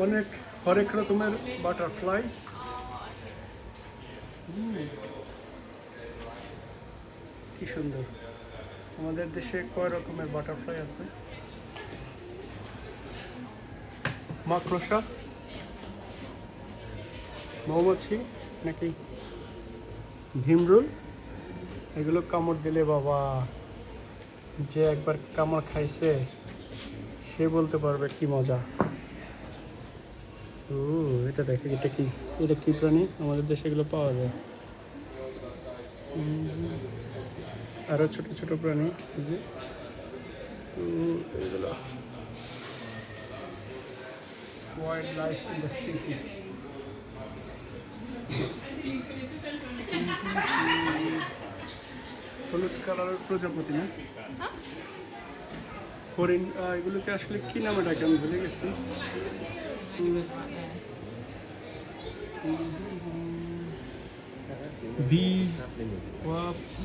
অনেক হরেক রকমের বাটারফ্লাই। কি সুন্দর, আমাদের দেশে কয় রকমের বাটারফ্লাই আছে। মাকড়সা, মৌমাছি নাকি ভীমরুল, এগুলো কামড় দিলে বাবা, যে একবার কামড় খাইছে সে বলতে পারবে কি মজা। ও এটা দেখে, এটা কি প্রাণী? আমাদের দেশে এগুলো পাওয়া যায়। আরো ছোট ছোট প্রাণী, এই যে এগুলো wild life in the city. হলুদ কালারের প্রজাপতি না, হরিণ। এগুলোকে আসলে কি নামে ডাকে আমি ভুলে গেছি। বীজ, ওয়াপস,